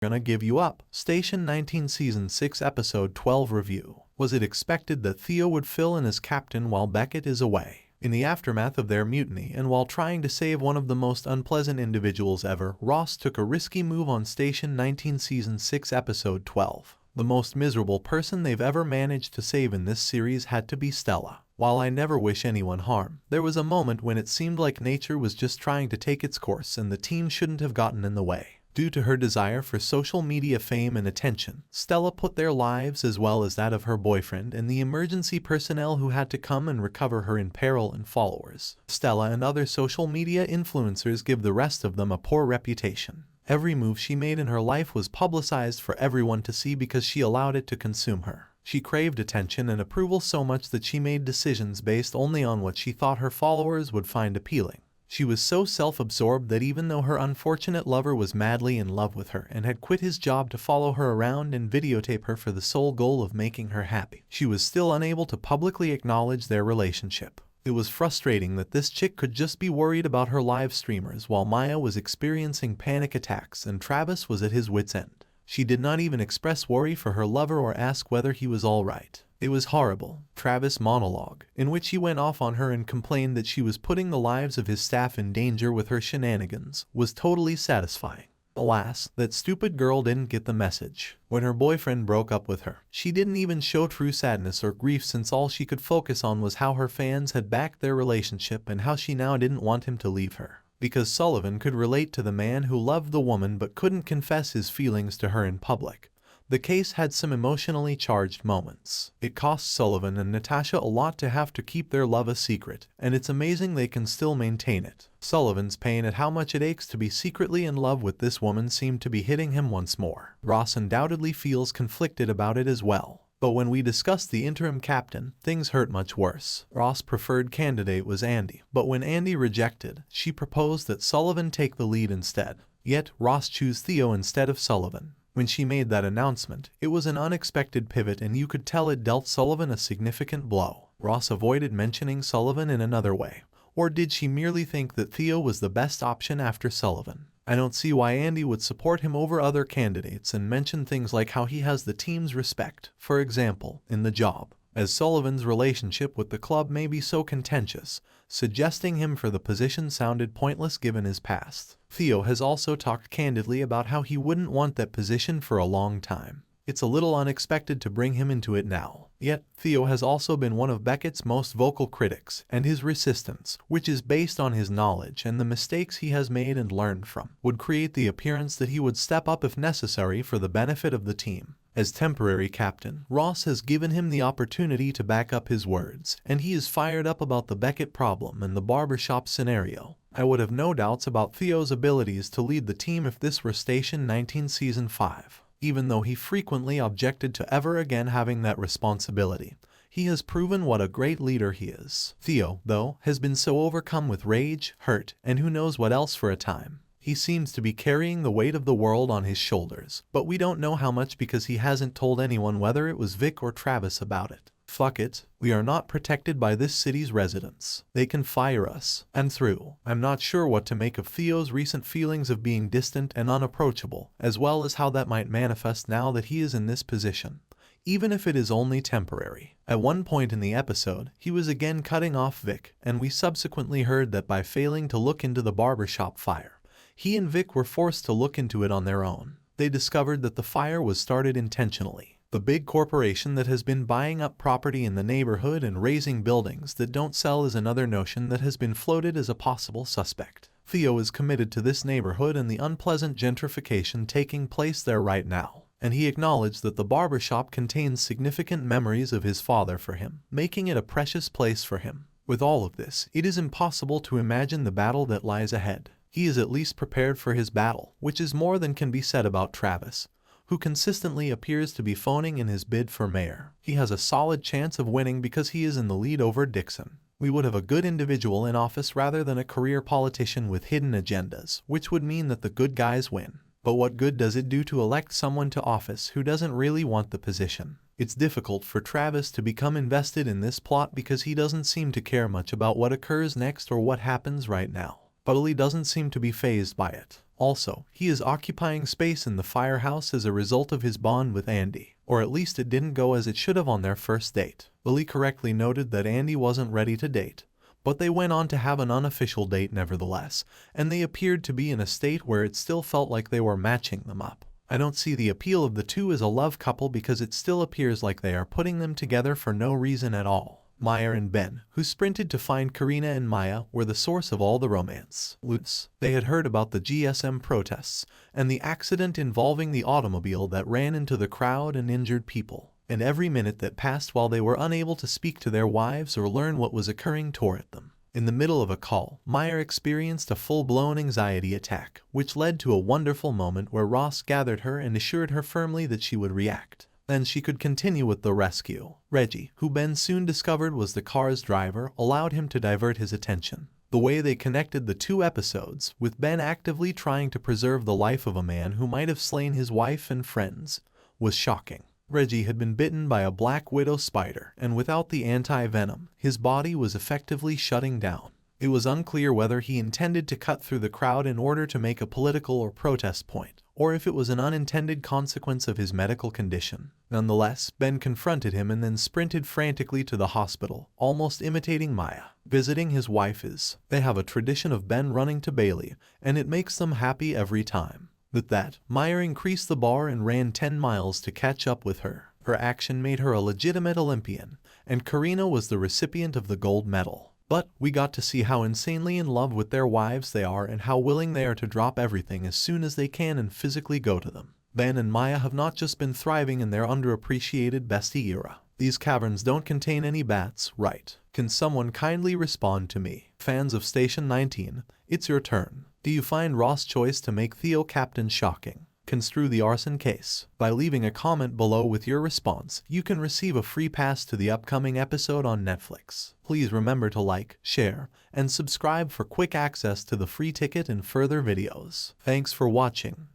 Gonna give you up. Station 19 Season 6 Episode 12 Review. Was it expected that Theo would fill in as captain while Beckett is away? In the aftermath of their mutiny and while trying to save one of the most unpleasant individuals ever, Ross took a risky move on Station 19 Season 6 Episode 12. The most miserable person they've ever managed to save in this series had to be Stella. While I never wish anyone harm, there was a moment when it seemed like nature was just trying to take its course and the team shouldn't have gotten in the way. Due to her desire for social media fame and attention, Stella put their lives as well as that of her boyfriend and the emergency personnel who had to come and recover her in peril and followers. Stella and other social media influencers give the rest of them a poor reputation. Every move she made in her life was publicized for everyone to see because she allowed it to consume her. She craved attention and approval so much that she made decisions based only on what she thought her followers would find appealing. She was so self-absorbed that even though her unfortunate lover was madly in love with her and had quit his job to follow her around and videotape her for the sole goal of making her happy, she was still unable to publicly acknowledge their relationship. It was frustrating that this chick could just be worried about her live streamers while Maya was experiencing panic attacks and Travis was at his wit's end. She did not even express worry for her lover or ask whether he was alright. It was horrible. Travis' monologue, in which he went off on her and complained that she was putting the lives of his staff in danger with her shenanigans, was totally satisfying. Alas, that stupid girl didn't get the message. When her boyfriend broke up with her, she didn't even show true sadness or grief since all she could focus on was how her fans had backed their relationship and how she now didn't want him to leave her. Because Sullivan could relate to the man who loved the woman but couldn't confess his feelings to her in public. The case had some emotionally charged moments. It cost Sullivan and Natasha a lot to have to keep their love a secret, and it's amazing they can still maintain it. Sullivan's pain at how much it aches to be secretly in love with this woman seemed to be hitting him once more. Ross undoubtedly feels conflicted about it as well. But when we discussed the interim captain, things hurt much worse. Ross' preferred candidate was Andy, but when Andy rejected, she proposed that Sullivan take the lead instead. Yet, Ross chose Theo instead of Sullivan. When she made that announcement, it was an unexpected pivot and you could tell it dealt Sullivan a significant blow. Ross avoided mentioning Sullivan in another way. Or did she merely think that Theo was the best option after Sullivan? I don't see why Andy would support him over other candidates and mention things like how he has the team's respect, for example, in the job, as Sullivan's relationship with the club may be so contentious. Suggesting him for the position sounded pointless given his past. Theo has also talked candidly about how he wouldn't want that position for a long time. It's a little unexpected to bring him into it now. Yet, Theo has also been one of Beckett's most vocal critics, and his resistance, which is based on his knowledge and the mistakes he has made and learned from, would create the appearance that he would step up if necessary for the benefit of the team. As temporary captain, Ross has given him the opportunity to back up his words, and he is fired up about the Beckett problem and the barbershop scenario. I would have no doubts about Theo's abilities to lead the team if this were Station 19 Season 5. Even though he frequently objected to ever again having that responsibility, he has proven what a great leader he is. Theo, though, has been so overcome with rage, hurt, and who knows what else for a time. He seems to be carrying the weight of the world on his shoulders, but we don't know how much because he hasn't told anyone whether it was Vic or Travis about it. Fuck it, we are not protected by this city's residents. They can fire us. And through. I'm not sure what to make of Theo's recent feelings of being distant and unapproachable, as well as how that might manifest now that he is in this position. Even if it is only temporary. At one point in the episode, he was again cutting off Vic, and we subsequently heard that by failing to look into the barbershop fire, he and Vic were forced to look into it on their own. They discovered that the fire was started intentionally. The big corporation that has been buying up property in the neighborhood and raising buildings that don't sell is another notion that has been floated as a possible suspect. Theo is committed to this neighborhood and the unpleasant gentrification taking place there right now, and he acknowledged that the barbershop contains significant memories of his father for him, making it a precious place for him. With all of this, it is impossible to imagine the battle that lies ahead. He is at least prepared for his battle, which is more than can be said about Travis, who consistently appears to be phoning in his bid for mayor. He has a solid chance of winning because he is in the lead over Dixon. We would have a good individual in office rather than a career politician with hidden agendas, which would mean that the good guys win. But what good does it do to elect someone to office who doesn't really want the position? It's difficult for Travis to become invested in this plot because he doesn't seem to care much about what occurs next or what happens right now. But he doesn't seem to be fazed by it. Also, he is occupying space in the firehouse as a result of his bond with Andy. Or at least it didn't go as it should have on their first date. Lily correctly noted that Andy wasn't ready to date, but they went on to have an unofficial date nevertheless, and they appeared to be in a state where it still felt like they were matching them up. I don't see the appeal of the two as a love couple because it still appears like they are putting them together for no reason at all. Maya and Ben, who sprinted to find Carina and Maya, were the source of all the romance. They had heard about the GSM protests and the accident involving the automobile that ran into the crowd and injured people, and every minute that passed while they were unable to speak to their wives or learn what was occurring tore at them. In the middle of a call, Maya experienced a full-blown anxiety attack, which led to a wonderful moment where Ross gathered her and assured her firmly that she would react. Then she could continue with the rescue. Reggie, who Ben soon discovered was the car's driver, allowed him to divert his attention. The way they connected the two episodes, with Ben actively trying to preserve the life of a man who might have slain his wife and friends, was shocking. Reggie had been bitten by a black widow spider, and without the anti-venom, his body was effectively shutting down. It was unclear whether he intended to cut through the crowd in order to make a political or protest point, or if it was an unintended consequence of his medical condition. Nonetheless, Ben confronted him and then sprinted frantically to the hospital, almost imitating Maya. Visiting his wife is, they have a tradition of Ben running to Bailey, and it makes them happy every time. With that, Maya increased the bar and ran 10 miles to catch up with her. Her action made her a legitimate Olympian, and Carina was the recipient of the gold medal. But we got to see how insanely in love with their wives they are and how willing they are to drop everything as soon as they can and physically go to them. Ben and Maya have not just been thriving in their underappreciated bestie era. These caverns don't contain any bats, right? Can someone kindly respond to me? Fans of Station 19, it's your turn. Do you find Ross' choice to make Theo captain shocking? Construe the arson case. By leaving a comment below with your response, you can receive a free pass to the upcoming episode on Netflix. Please remember to like, share, and subscribe for quick access to the free ticket and further videos. Thanks for watching.